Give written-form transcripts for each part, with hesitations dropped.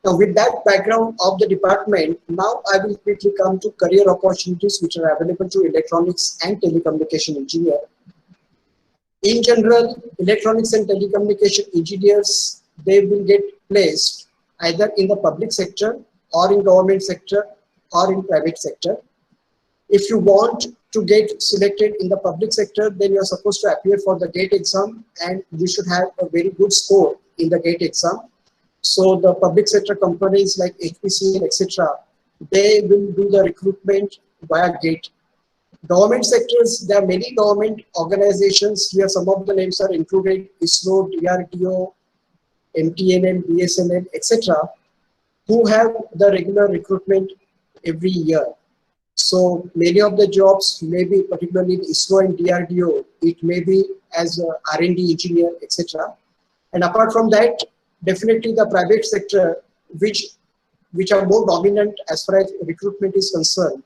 Now, with that background of the department, now I will quickly come to career opportunities which are available to electronics and telecommunication engineer. In general, electronics and telecommunication engineers, they will get placed either in the public sector or in government sector or in private sector. If you want to get selected in the public sector, then you're supposed to appear for the GATE exam and you should have a very good score in the GATE exam. So the public sector companies like HPCL, etc., they will do the recruitment via GATE. Government sectors, there are many government organizations. Here some of the names are included: ISRO, DRDO, MTNL, BSNL, etc., who have the regular recruitment every year. So many of the jobs may be, particularly in ISRO and DRDO, it may be as a R&D engineer, etc. And apart from that, definitely the private sector, which are more dominant as far as recruitment is concerned.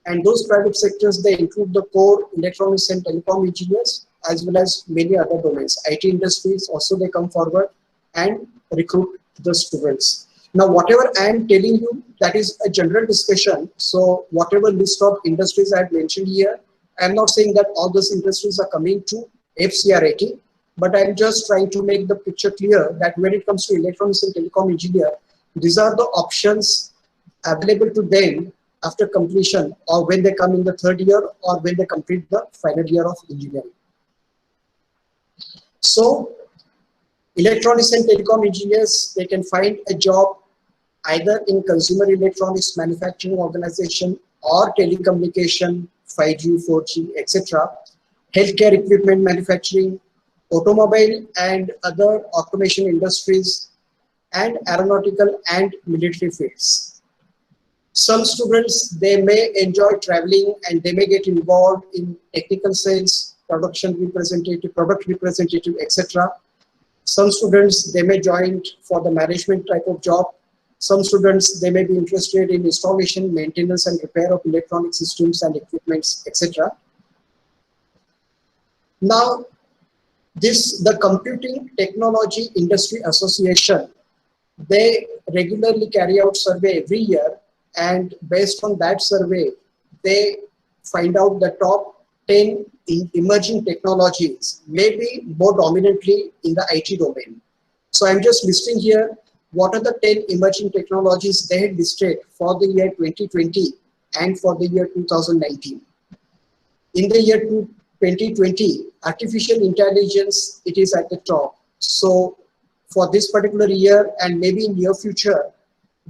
And those private sectors, they include the core electronics and telecom engineers, as well as many other domains. IT industries also, they come forward and recruit the students. Now, whatever I am telling you, that is a general discussion. So whatever list of industries I have mentioned here, I am not saying that all those industries are coming to FCRIT, but I am just trying to make the picture clear that when it comes to electronics and telecom engineer, these are the options available to them after completion, or when they come in the third year, or when they complete the final year of engineering. So electronics and telecom engineers, they can find a job either in consumer electronics manufacturing organization or telecommunication, 5G, 4G, etc., healthcare equipment manufacturing, automobile and other automation industries, and aeronautical and military fields. Some students, they may enjoy traveling and they may get involved in technical sales, product representative, etc. Some students, they may join for the management type of job. Some students, they may be interested in installation, maintenance and repair of electronic systems and equipments, etc. Now, the Computing Technology Industry Association, they regularly carry out survey every year, and based on that survey, they find out the top 10 emerging technologies, maybe more dominantly in the IT domain. So I'm just listing here what are the 10 emerging technologies they had listed for the year 2020 and for the year 2019. In the year 2020, artificial intelligence, it is at the top. So for this particular year and maybe in near future,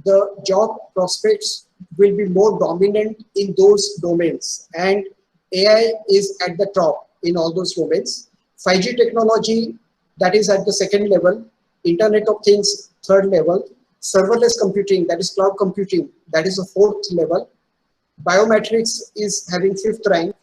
the job prospects will be more dominant in those domains, and AI is at the top in all those domains. 5G technology, that is at the second level. Internet of Things, third level. Serverless computing, that is cloud computing, that is the fourth level. Biometrics is having fifth rank.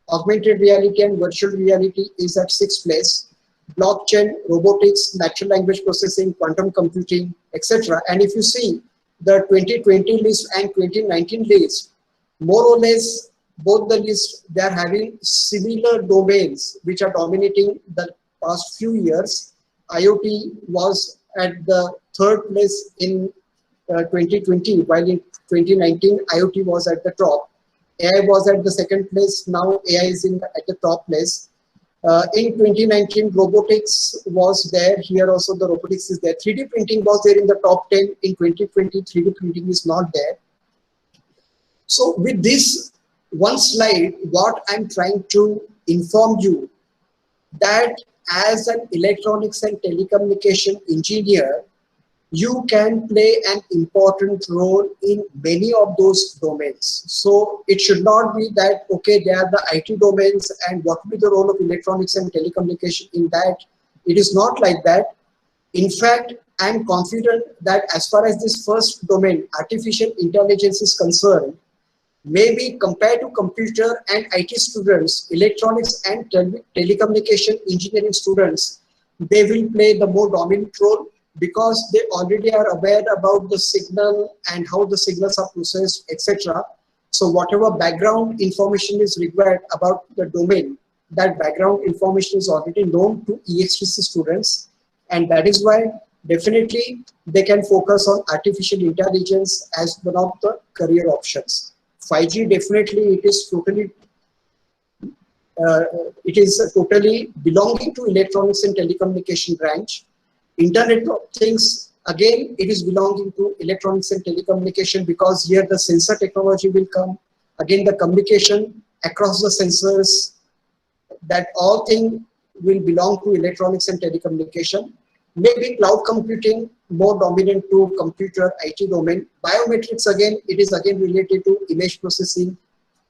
Augmented reality and virtual reality is at sixth place. Blockchain, robotics, natural language processing, quantum computing, etc. And if you see the 2020 list and 2019 list, more or less both the lists, they are having similar domains which are dominating the past few years. IoT was at the third place in 2020, while in 2019 IoT was at the top. AI was at the second place. Now AI is at the top place. In 2019, robotics was there. Here also the robotics is there. 3D printing was there in the top 10. In 2020, 3D printing is not there. So with this one slide, what I'm trying to inform you, that as an electronics and telecommunication engineer, you can play an important role in many of those domains. So it should not be that, okay, they are the IT domains and what will be the role of electronics and telecommunication in that. It is not like that. In fact, I'm confident that as far as this first domain, artificial intelligence, is concerned, maybe compared to computer and IT students, electronics and telecommunication engineering students, they will play the more dominant role, because they already are aware about the signal and how the signals are processed, etc. So whatever background information is required about the domain, that background information is already known to EXTC students, and that is why Definitely, they can focus on artificial intelligence as one of the career options. 5G, definitely, uh, it is totally belonging to electronics and telecommunication branch. Internet of Things, again, it is belonging to electronics and telecommunication, because here the sensor technology will come. Again, the communication across the sensors, that all thing will belong to electronics and telecommunication. Maybe cloud computing more dominant to computer IT domain. Biometrics, again, it is again related to image processing,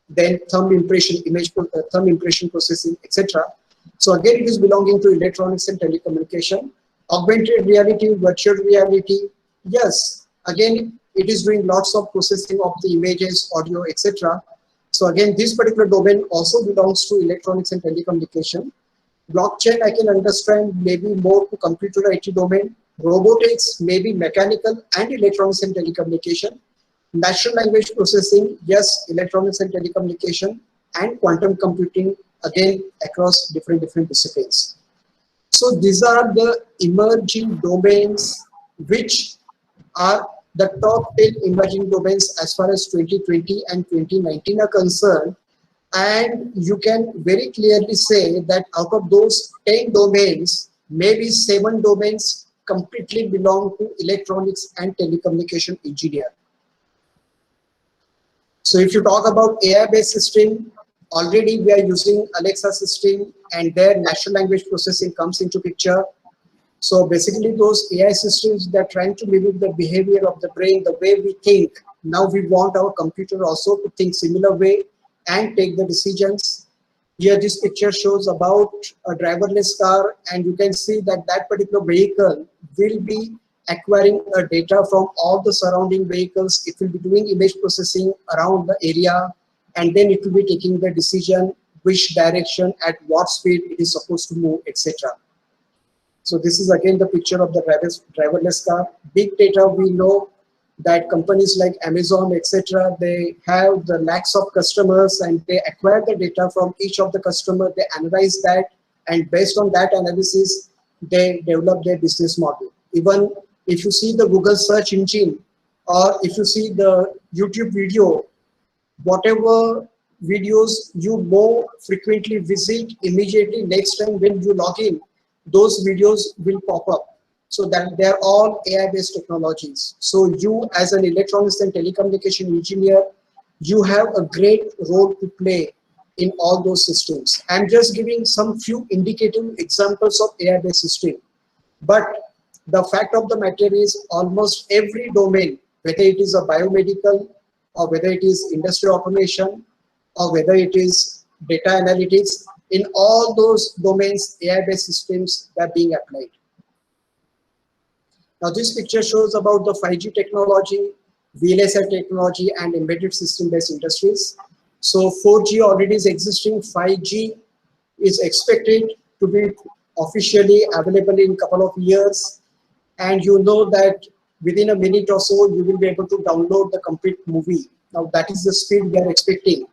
then thumb impression, thumb impression processing, etc. So again, it is belonging to electronics and telecommunication. Augmented reality, virtual reality, yes, again, it is doing lots of processing of the images, audio, etc. So again, this particular domain also belongs to electronics and telecommunication. Blockchain, I can understand, maybe more to computer IT domain. Robotics, maybe mechanical and electronics and telecommunication. Natural language processing, yes, electronics and telecommunication. And quantum computing, again, across different disciplines. So these are the emerging domains which are the top 10 emerging domains as far as 2020 and 2019 are concerned. And you can very clearly say that out of those 10 domains, maybe 7 domains completely belong to electronics and telecommunication engineer. So if you talk about AI-based system, already we are using Alexa system, and their natural language processing comes into picture. So basically those AI systems, they're trying to mimic the behavior of the brain, the way we think. Now we want our computer also to think similar way and take the decisions. Here this picture shows about a driverless car, and you can see that that particular vehicle will be acquiring data from all the surrounding vehicles. It will be doing image processing around the area, and then it will be taking the decision which direction, at what speed it is supposed to move, etc. So this is again the picture of the driverless car. Big data, we know that companies like Amazon, etc., they have the lakhs of customers, and they acquire the data from each of the customer, they analyze that, and based on that analysis, they develop their business model. Even if you see the Google search engine, or if you see the YouTube video, whatever videos you more frequently visit, immediately next time when you log in, those videos will pop up. So that they're all AI-based technologies. So you, as an electronics and telecommunication engineer, you have a great role to play in all those systems. I'm just giving some few indicative examples of AI-based system. But the fact of the matter is, almost every domain, whether it is a biomedical, or whether it is industrial automation, or whether it is data analytics, in all those domains, AI-based systems are being applied. Now this picture shows about the 5G technology, VLSI technology, and embedded system-based industries. So 4G already is existing, 5G is expected to be officially available in a couple of years. And you know that within a minute or so, you will be able to download the complete movie. Now that is the speed we are expecting.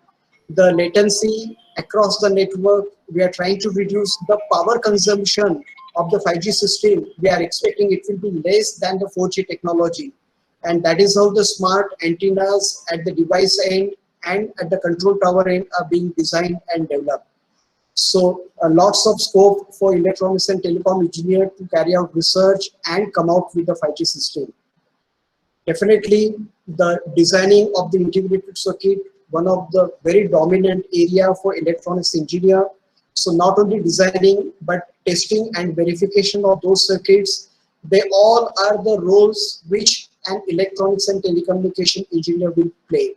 The latency across the network, we are trying to reduce the power consumption of the 5G system. We are expecting it will be less than the 4G technology. And that is how the smart antennas at the device end and at the control tower end are being designed and developed. So lots of scope for electronics and telecom engineer to carry out research and come out with the 5G system. Definitely the designing of the integrated circuit, one of the very dominant area for electronics engineer. So not only designing, but testing and verification of those circuits, they all are the roles which an electronics and telecommunication engineer will play.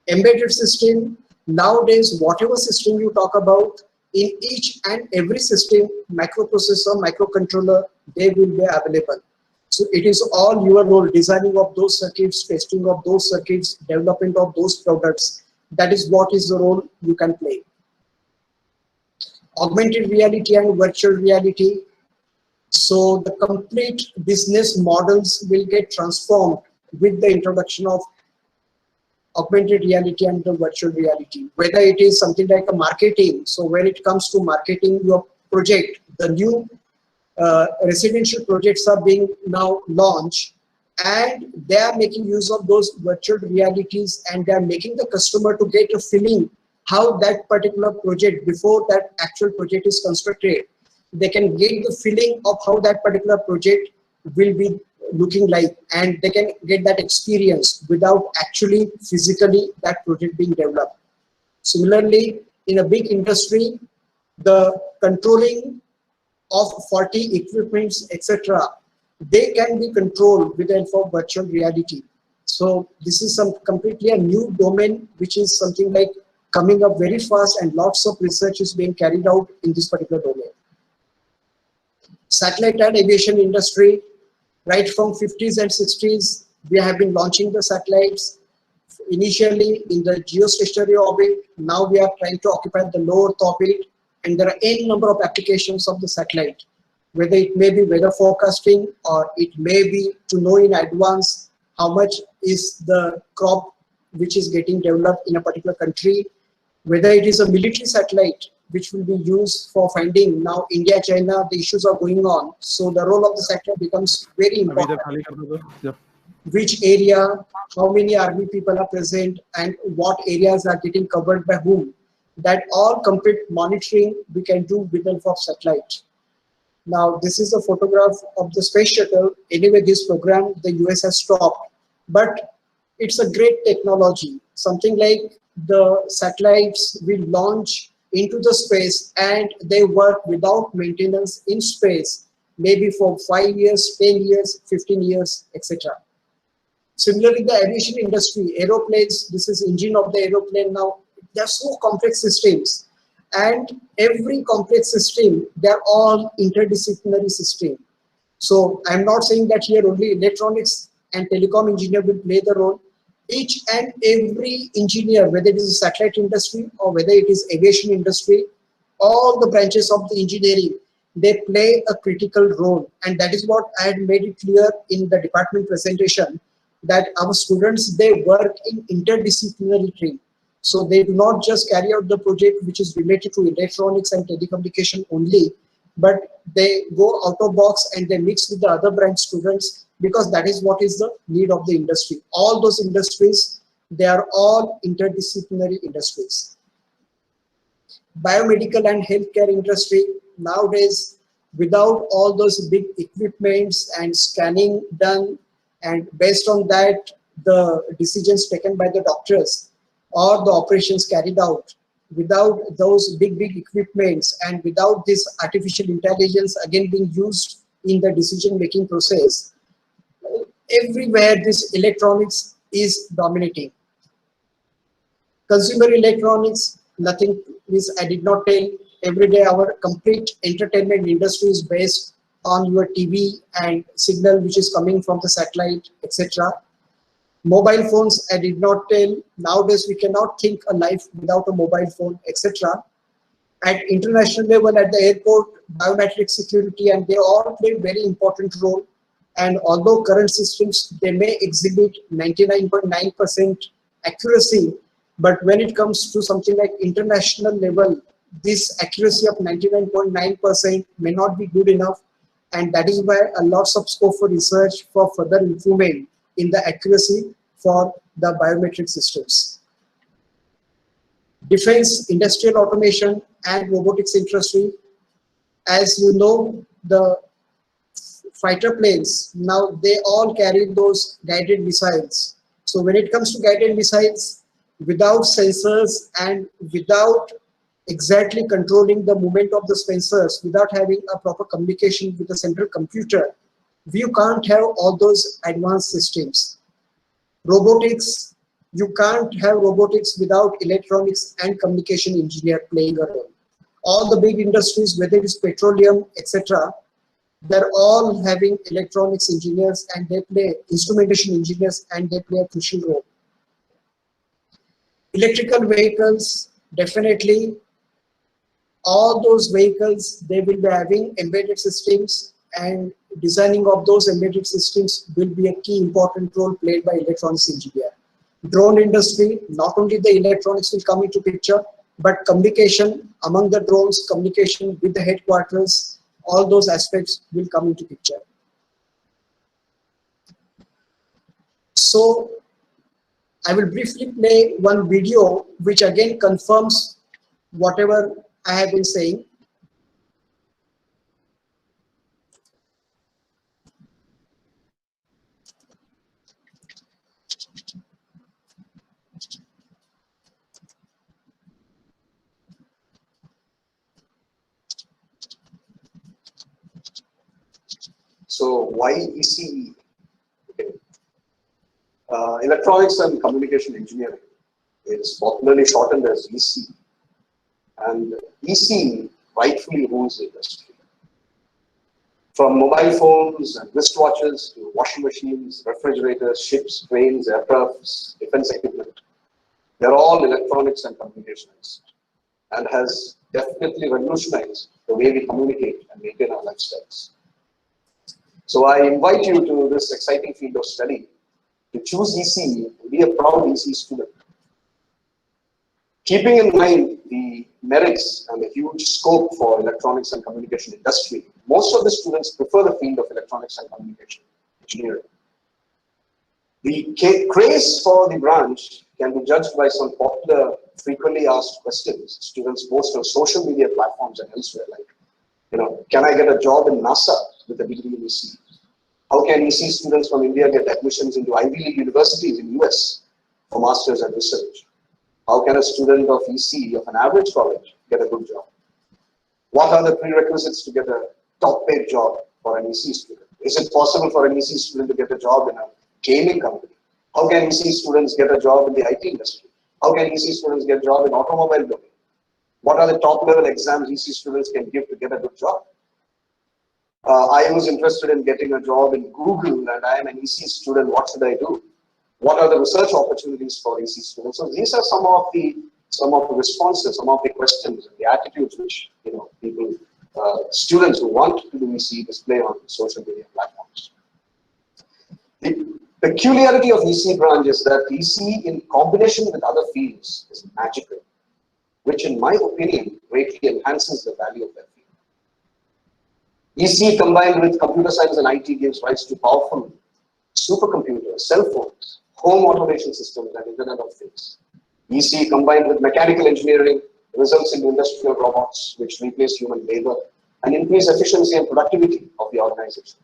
Embedded system, nowadays, whatever system you talk about, in each and every system, microprocessor, microcontroller, they will be available. So it is all your role, designing of those circuits, testing of those circuits, development of those products. That is what is the role you can play. Augmented reality and virtual reality. So the complete business models will get transformed with the introduction of augmented reality and the virtual reality. Whether it is something like a marketing, so when it comes to marketing your project, the new residential projects are being now launched, and they are making use of those virtual realities, and they are making the customer to get a feeling how that particular project, before that actual project is constructed, they can get the feeling of how that particular project will be looking like, and they can get that experience without actually physically that project being developed. Similarly, in a big industry, the controlling of 40 equipments, etc., they can be controlled with the help of virtual reality. So this is some completely a new domain, which is something like coming up very fast, and lots of research is being carried out in this particular domain. Satellite and aviation industry, right from 50s and 60s, we have been launching the satellites. Initially in the geostationary orbit, now we are trying to occupy the low Earth orbit, and there are n number of applications of the satellite, whether it may be weather forecasting, or it may be to know in advance how much is the crop which is getting developed in a particular country, whether it is a military satellite which will be used for finding. Now India, China, the issues are going on, so the role of the satellite becomes very important. Which area, how many army people are present, and what areas are getting covered by whom. That all complete monitoring we can do with the help of satellite. Now this is a photograph of the space shuttle. Anyway, this program the US has stopped, but it's a great technology. Something like the satellites will launch into the space, and they work without maintenance in space, maybe for 5 years, 10 years, 15 years, etc. Similarly, the aviation industry, aeroplanes, this is engine of the aeroplane. Now they are so complex systems, and every complex system, they are all interdisciplinary system. So I'm not saying that here only electronics and telecom engineer will play the role. Each and every engineer, whether it is a satellite industry or whether it is aviation industry, all the branches of the engineering, they play a critical role. And that is what I had made it clear in the department presentation, that our students, they work in interdisciplinary team. So they do not just carry out the project which is related to electronics and telecommunication only, but they go out of box and they mix with the other branch students, because that is what is the need of the industry. All those industries, they are all interdisciplinary industries. Biomedical and healthcare industry, nowadays, without all those big equipments and scanning done, and based on that, the decisions taken by the doctors or the operations carried out, without those big equipments and without this artificial intelligence again being used in the decision-making process, everywhere this electronics is dominating. Consumer electronics, nothing is, I did not tell. Every day our complete entertainment industry is based on your TV and signal which is coming from the satellite, etc. Mobile phones, I did not tell. Nowadays we cannot think a life without a mobile phone, etc. At international level, at the airport, biometric security, and they all play very important role. And although current systems, they may exhibit 99.9% accuracy, but when it comes to something like international level, this accuracy of 99.9% may not be good enough, and that is why a lot of scope for research for further improvement in the accuracy for the biometric systems. Defense, industrial automation, and robotics industry. As you know, the fighter planes, now they all carry those guided missiles. So when it comes to guided missiles, without sensors and without exactly controlling the movement of the sensors, without having a proper communication with the central computer, you can't have all those advanced systems. Robotics, you can't have robotics without electronics and communication engineer playing a role. All the big industries, whether it is petroleum, etc., they're all having electronics engineers, and they play instrumentation engineers, and they play a crucial role. Electrical vehicles, definitely all those vehicles, they will be having embedded systems, and designing of those embedded systems will be a key important role played by electronics engineer. Drone industry, not only the electronics will come into picture, but communication among the drones, communication with the headquarters, all those aspects will come into picture. So I will briefly play one video which again confirms whatever I have been saying. So why ECE? Okay. Electronics and Communication Engineering is popularly shortened as ECE, and ECE rightfully rules the industry. From mobile phones and wristwatches to washing machines, refrigerators, ships, trains, aircrafts, defense equipment, they're all electronics and communications, and has definitely revolutionized the way we communicate and maintain our lifestyles. So I invite you to this exciting field of study, to choose ECE, to be a proud ECE student. Keeping in mind the merits and the huge scope for electronics and communication industry, most of the students prefer the field of electronics and communication engineering. The craze for the branch can be judged by some popular, frequently asked questions students post on social media platforms and elsewhere, like, can I get a job in NASA with a degree in ECE? How can ECE students from India get admissions into Ivy League universities in US for masters and research? How can a student of ECE of an average college get a good job? What are the prerequisites to get a top paid job for an ECE student? Is it possible for an ECE student to get a job in a gaming company? How can ECE students get a job in the IT industry? How can ECE students get a job in automobile domain? What are the top level exams ECE students can give to get a good job? I was interested in getting a job in Google, and I am an ECE student. What should I do? What are the research opportunities for ECE students? So these are some of the responses, some of the questions, and the attitudes which people, students who want to do ECE display on social media platforms. The peculiarity of ECE branch is that ECE, in combination with other fields, is magical, which, in my opinion, greatly enhances the value of that field. ECE combined with computer science and IT gives rise to powerful supercomputers, cell phones, home automation systems, and Internet of Things. ECE combined with mechanical engineering results in industrial robots which replace human labor and increase efficiency and productivity of the organization.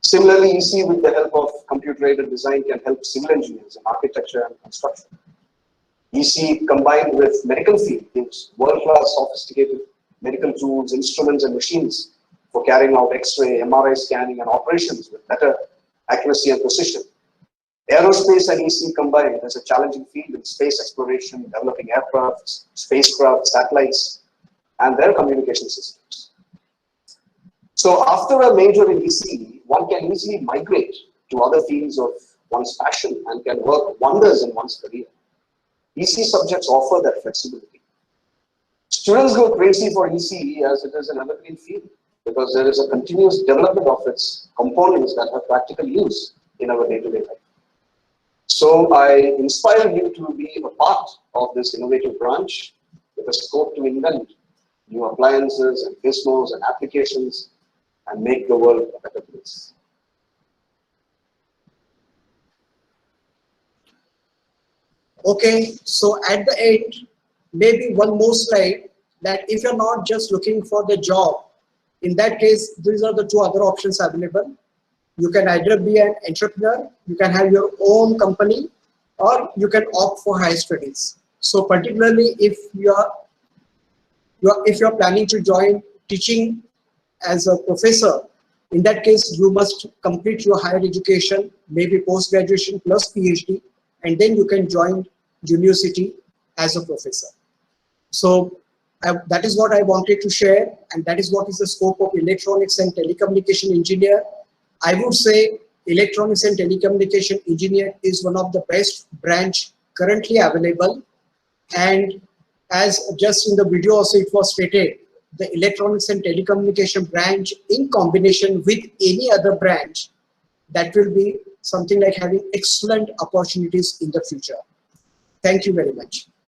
Similarly, ECE with the help of computer-aided design can help civil engineers in architecture and construction. ECE combined with medical field gives world-class sophisticated medical tools, instruments, and machines for carrying out X-ray, MRI scanning, and operations with better accuracy and precision. Aerospace and ECE combined is a challenging field in space exploration, developing aircraft, spacecraft, satellites, and their communication systems. So after a major in ECE, one can easily migrate to other fields of one's passion and can work wonders in one's career. ECE subjects offer that flexibility. Students go crazy for ECE as it is an evergreen field, because there is a continuous development of its components that have practical use in our day-to-day life. So I inspire you to be a part of this innovative branch with a scope to invent new appliances and gizmos and applications and make the world a better place. Okay, so at the end, maybe one more slide, that if you're not just looking for the job, in that case, these are the two other options available. You can either be an entrepreneur, you can have your own company, or you can opt for higher studies. So particularly if you're planning to join teaching as a professor, in that case, you must complete your higher education, maybe post-graduation plus PhD, and then you can join university as a professor. So that is what I wanted to share, and that is what is the scope of electronics and telecommunication engineer. I would say electronics and telecommunication engineer is one of the best branch currently available, and as just in the video also it was stated, the electronics and telecommunication branch in combination with any other branch, that will be something like having excellent opportunities in the future. Thank you very much.